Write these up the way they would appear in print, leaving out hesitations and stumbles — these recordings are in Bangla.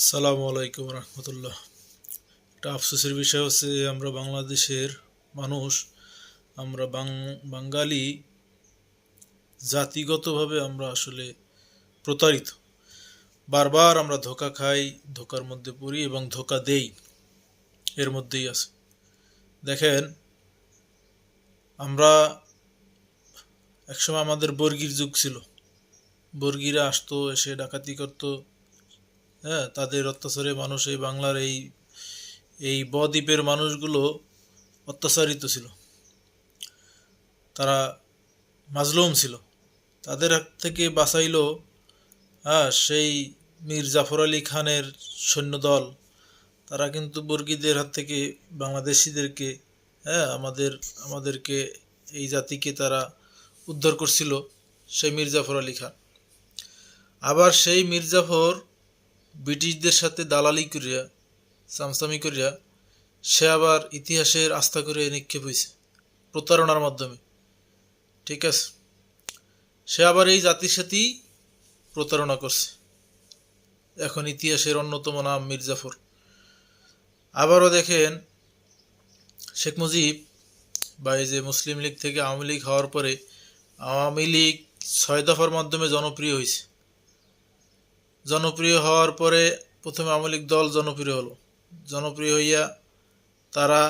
আসসালামু আলাইকুম রহমতুল্লাহ। একটা আফসোসের বিষয় হচ্ছে আমরা বাংলাদেশের মানুষ, আমরা বাঙালি জাতিগতভাবে আমরা আসলে প্রতারিত। বারবার আমরা ধোঁকা খাই, ধোঁকার মধ্যে পড়ি এবং ধোঁকা দেই, এর মধ্যেই আছে। দেখেন, আমরা একসময় আমাদের বর্গির যুগ ছিল। বর্গিরা আসতো, এসে ডাকাতি করতো। হ্যাঁ, তাদের অত্যাচারে মানুষ এই বাংলার এই এই বদ্বীপের মানুষগুলো অত্যাচারিত ছিল। তারা মাজলুম ছিল। তাদের হাত থেকে বাঁচাইলো সেই মীর জাফর আলী খানের সৈন্যদল। তারা কিন্তু বর্গীদের হাত থেকে বাংলাদেশিদেরকে, আমাদেরকে, এই জাতিকে তারা উদ্ধার করছিল, সেই মীর জাফর আলী খান। আবার সেই মীর জাফর ব্রিটিশদের সাথে দালালি করিয়া, চামচামি করিয়া, সে আবার ইতিহাসের আস্থা করে নিক্ষেপ হয়েছে প্রতারণার মাধ্যমে। ঠিক আছে, সে আবার এই জাতির সাথেই প্রতারণা করছে। এখন ইতিহাসের অন্যতম নাম মীর জাফর। আবারও দেখেন, শেখ মুজিব বা এই যে মুসলিম লীগ থেকে আওয়ামী লীগ হওয়ার পরে আওয়ামী লীগ 6 দফার মাধ্যমে জনপ্রিয় হয়েছে। জনপ্রিয় হওয়ার পরে প্রথমে আওয়ামী লীগ দল জনপ্রিয় হলো। জনপ্রিয় হইয়া তারা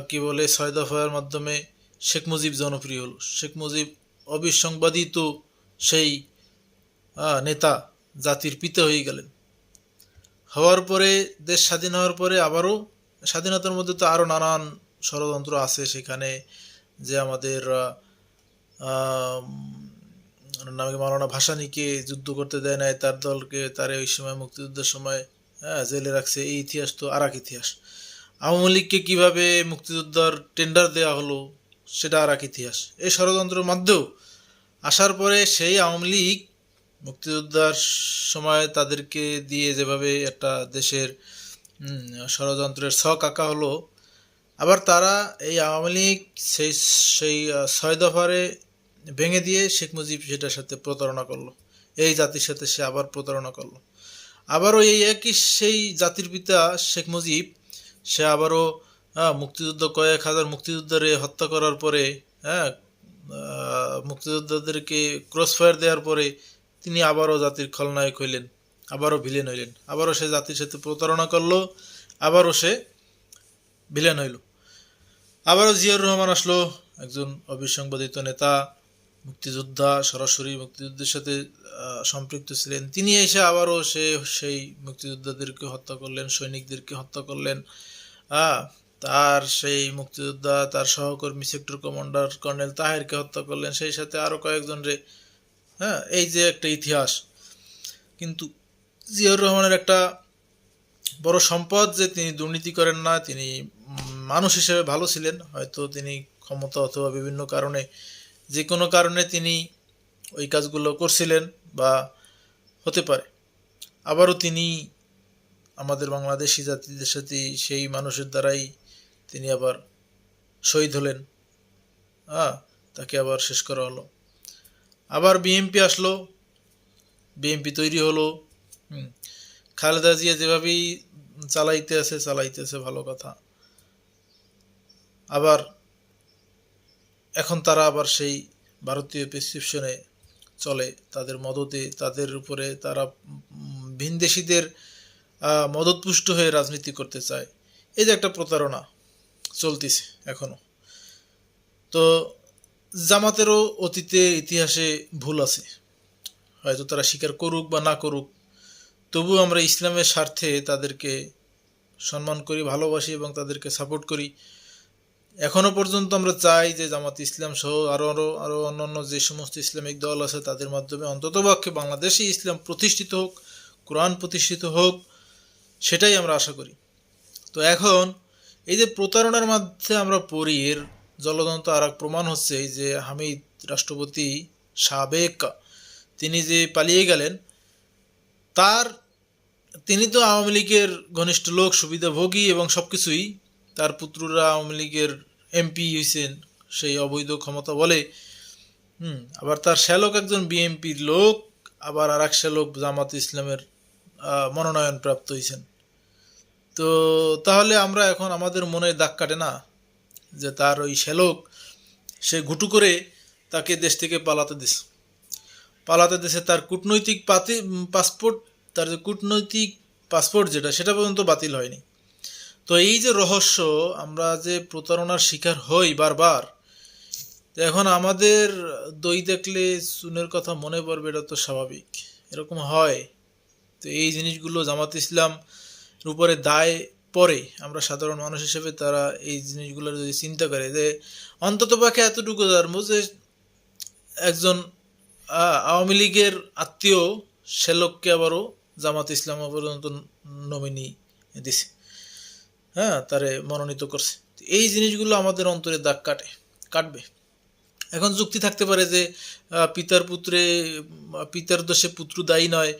কি বলে 6 দফার মাধ্যমে শেখ মুজিব জনপ্রিয় হলো। শেখ মুজিব অবিসংবাদিত সেই নেতা, জাতির পিতা হয়ে গেলেন। হওয়ার পরে, দেশ স্বাধীন হওয়ার পরে আবারও স্বাধীনতার মধ্যে তো আরও নানান ষড়যন্ত্র আছে সেখানে, যে আমাদের নামে মাওলানা ভাসানীকে যুদ্ধ করতে দেয় নাই, তার দলকে, তার ওই সময় মুক্তিযুদ্ধের সময় জেলে রাখছে। এই ইতিহাস তো আর এক ইতিহাস। আওয়ামী লীগকে কীভাবে মুক্তিযোদ্ধার টেন্ডার দেওয়া হলো, সেটা আর এক ইতিহাস। এই ষড়যন্ত্রের মধ্যেও আসার পরে সেই আওয়ামী লীগ মুক্তিযোদ্ধার সময় তাদেরকে দিয়ে যেভাবে একটা দেশের ষড়যন্ত্রের ছক আঁকা হলো, আবার তারা এই আওয়ামী লীগ সেই সেই 6 দফারে ভেঙে দিয়ে শেখ মুজিব সেটার সাথে প্রতারণা করলো। এই জাতির সাথে সে আবার প্রতারণা করলো। আবারও এই একই সেই জাতির পিতা শেখ মুজিব, সে আবারও মুক্তিযুদ্ধ, কয়েক হাজার মুক্তিযোদ্ধারে হত্যা করার পরে, মুক্তিযোদ্ধাদেরকে ক্রসফায়ার দেওয়ার পরে তিনি আবারও জাতির খলনায়ক হইলেন, আবারও ভিলেন হইলেন। আবারও সে জাতির সাথে প্রতারণা করলো, আবারও সে ভিলেন হইল। আবারও জিয়াউর রহমান আসলো, একজন অবিসংবাদিত নেতা, মুক্তিযোদ্ধা, সরাসরি মুক্তিযুদ্ধের সাথে সম্পৃক্ত ছিলেন। তিনি এসে আবারও সেই মুক্তিযোদ্ধাদেরকে হত্যা করলেন, সৈনিকদেরকে হত্যা করলেন। তার সেই মুক্তিযোদ্ধা, তার সহকর্মী সেক্টর কমান্ডার কর্নেল তাহেরকে হত্যা করলেন, সেই সাথে আরও কয়েকজন রে। এই যে একটা ইতিহাস। কিন্তু জিয়াউর রহমানের একটা বড় সম্পদ যে তিনি দুর্নীতি করেন না, তিনি মানুষ হিসেবে ভালো ছিলেন। হয়তো তিনি ক্ষমতা অথবা বিভিন্ন কারণে, যে কোনো কারণে তিনি ওই কাজগুলো করছিলেন বা হতে পারে। আবারও তিনি আমাদের বাংলাদেশি জাতিদের সাথে সেই মানুষের দ্বারাই তিনি আবার শহীদ হলেন। তাকে আবার শেষ করা হলো। আবার বিএনপি আসলো, বিএনপি তৈরি হলো। খালেদা জিয়া যেভাবেই চালাইতেছে ভালো কথা। আবার এখন তারা আবার সেই ভারতীয় প্রেসক্রিপশনে চলে, তাদের মদতে, তাদের উপরে তারা ভিনদেশিদের মদতপুষ্ট হয়ে রাজনীতি করতে চায়। এই যে একটা প্রতারণা চলতেছে এখনো। তো জামাতেরও অতীতে ইতিহাসে ভুল আছে, হয়তো তারা স্বীকার করুক বা না করুক, তবু আমরা ইসলামের স্বার্থে তাদেরকে সম্মান করি, ভালোবাসি এবং তাদেরকে সাপোর্ট করি। এখনো পর্যন্ত আমরা চাই যে জামাত ইসলাম সহ আরো অন্যান্য যে সমস্ত ইসলামিক দল আছে তাদের মাধ্যমে অন্ততপক্ষে বাংলাদেশে ইসলাম প্রতিষ্ঠিত হোক, কোরআন প্রতিষ্ঠিত হোক, সেটাই আমরা আশা করি। তো এখন এই যে প্রতারণার মধ্যে আমরা পড়ি, এর জ্বলন্ত আর এক প্রমাণ হচ্ছে এই যে হামিদ রাষ্ট্রপতি সাবেক, তিনি যে পালিয়ে গেলেন, তিনি তো আওয়ামী লীগের ঘনিষ্ঠ লোক, সুবিধাভোগী এবং সবকিছুই। তার পুত্ররা আওয়ামী লীগের এমপি হয়েছেন সেই অবৈধ ক্ষমতা বলে। আবার তার শ্যালক একজন বিএনপির লোক, আবার আর এক শ্যালক জামাত ইসলামের মনোনয়ন প্রাপ্ত হয়েছেন। তো তাহলে আমরা এখন আমাদের মনে দাগ কাটে না যে তার ওই শ্যালক সে ঘুটু করে তাকে দেশ থেকে পালাতে দিছে, তার কূটনৈতিক পাসপোর্ট, তার যে কূটনৈতিক পাসপোর্ট যেটা সেটা পর্যন্ত বাতিল হয়নি। তো এই যে রহস্য, আমরা যে প্রতারণার শিকার হই বারবার, এখন আমাদের দই দেখলে চুনের কথা মনে পড়বে, এটা তো স্বাভাবিক, এরকম হয়। তো এই জিনিসগুলো জামাত ইসলাম উপরে দায় পড়ে, আমরা সাধারণ মানুষ হিসেবে তারা এই জিনিসগুলো যদি চিন্তা করে যে অন্তত পক্ষে এতটুকু জানবো যে একজন আওয়ামী লীগের আত্মীয় শ্যালককে আবারও জামাত ইসলাম পর্যন্ত নমিনি দিছে, হ্যাঁ, তারে মনোনীত করছে। এই জিনিসগুলো আমাদের অন্তরে দাগ কাটবে। এখন যুক্তি থাকতে পারে যে পিতার দোষে পুত্র দায়ী নয়,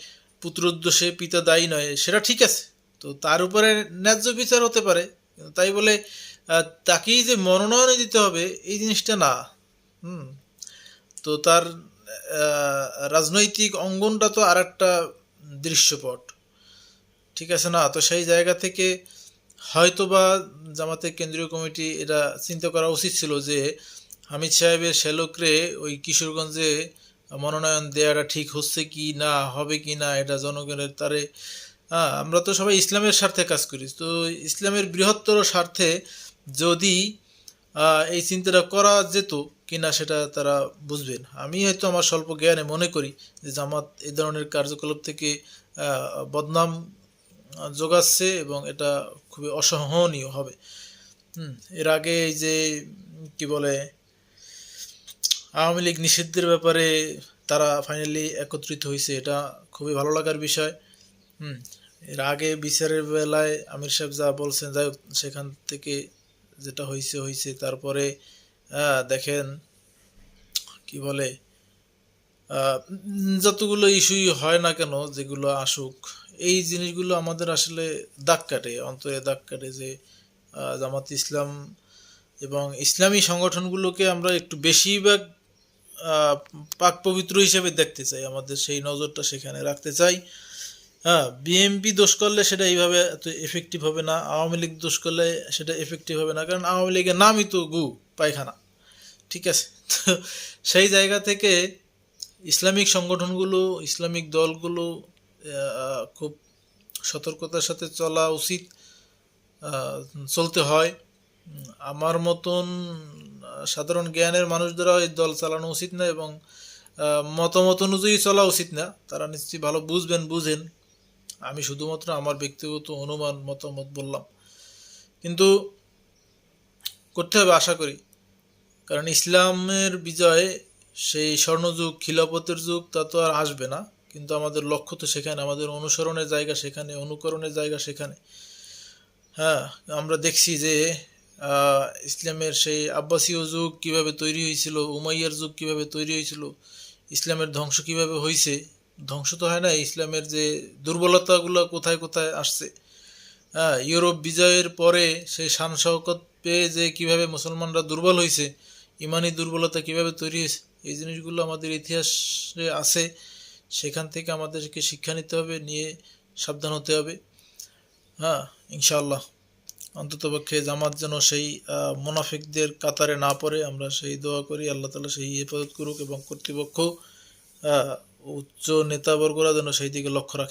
পুত্রর দোষে পিতা দায়ী নয়, সেটা ঠিক আছে। তো তার উপরে ন্যায্য বিচার হতে পারে, তাই বলে তাকেই যে মনোনয়ন দিতে হবে এই জিনিসটা না। তো তার রাজনৈতিক অঙ্গনটা তো আর একটা দৃশ্যপট, ঠিক আছে না? তো সেই জায়গা থেকে হয়তোবা জামাতের কেন্দ্রীয় কমিটি এটা চিন্তা করা উচিত ছিল যে হামিদ সাহেবের শ্যালকরে ওই কিশোরগঞ্জে মনোনয়ন দেওয়াটা ঠিক হচ্ছে কি না, হবে কি না, এটা জনগণের তারে, আমরা তো সবাই ইসলামের স্বার্থে কাজ করি, তো ইসলামের বৃহত্তর স্বার্থে যদি এই চিন্তাটা করা যেত কিনা সেটা তারা বুঝবেন। আমি হয়তো আমার স্বল্প জ্ঞানে মনে করি যে জামাত এই ধরনের কার্যকলাপ থেকে বদনাম যোগাচ্ছে এবং এটা খুবই অসহনীয় হবে। এর আগে এই যে কি বলে আওয়ামী লীগ নিষিদ্ধের ব্যাপারে তারা ফাইনালি একত্রিত হয়েছে, এটা খুবই ভালো লাগার বিষয়। এর আগে বিচারের বেলায় আমির সাহেব যা বলছেন, যাই হোক, সেখান থেকে যেটা হয়েছে। তারপরে দেখেন কি বলে যতগুলো ইস্যুই হয় না কেন, যেগুলো আসুক, এই জিনিসগুলো আমাদের আসলে দাগ কাটে, অন্তরে দাগ কাটে যে জামাত ইসলাম এবং ইসলামী সংগঠনগুলোকে আমরা একটু বেশিরভাগ পাক পবিত্র হিসেবে দেখতে চাই, আমাদের সেই নজরটা সেখানে রাখতে চাই। হ্যাঁ, বিএনপি দোষ করলে সেটা এইভাবে এত এফেক্টিভ হবে না, আওয়ামী লীগ দোষ করলে সেটা এফেক্টিভ হবে না, কারণ আওয়ামী লীগের নামই তো গু পায়খানা, ঠিক আছে? তো সেই জায়গা থেকে ইসলামিক সংগঠনগুলো, ইসলামিক দলগুলো খুব সতর্কতার সাথে চলা উচিত, চলতে হয়। আমার মতন সাধারণ জ্ঞানের মানুষদেরা এই দল চালানো উচিত না এবং মতামত অনুযায়ী চলা উচিত না। তারা নিশ্চয়ই ভালো বুঝেন। আমি শুধুমাত্র আমার ব্যক্তিগত অনুমান মতামত বললাম, কিন্তু করতে হবে আশা করি, কারণ ইসলামের বিজয়, সেই স্বর্ণযুগ, খিলাফতের যুগ, তা তো আর আসবে না, কিন্তু আমাদের লক্ষ্য তো সেখানে, আমাদের অনুসরণের জায়গা সেখানে, অনুকরণের জায়গা সেখানে। হ্যাঁ, আমরা দেখছি যে ইসলামের সেই আব্বাসীয় যুগ কিভাবে তৈরি হয়েছিল, উমাইয়ার যুগ কিভাবে তৈরি হয়েছিল, ইসলামের ধ্বংস কিভাবে হয়েছে। ধ্বংস তো হয় না, ইসলামের যে দুর্বলতাগুলো কোথায় কোথায় আসছে। হ্যাঁ, ইউরোপ বিজয়ের পরে সেই শান শওকত পেয়ে যে কিভাবে মুসলমানরা দুর্বল হয়েছে, ইমানি দুর্বলতা কিভাবে তৈরি হয়েছে, এই জিনিসগুলো আমাদের ইতিহাসে আছে। সেখান থেকে আমাদেরকে শিক্ষা নিতে হবে, নিয়ে সাবধান হতে হবে। হ্যাঁ, ইনশাআল্লাহ অন্ততপক্ষে জামাত যেন সেই মুনাফিকদের কাতারে না পড়ে, আমরা সেই দোয়া করি। আল্লাহ তাআলা সেই হেফাজত করুক এবং কর্তৃপক্ষ উচ্চ নেতাবর্গরা যেন সেই দিকে লক্ষ্য রাখে।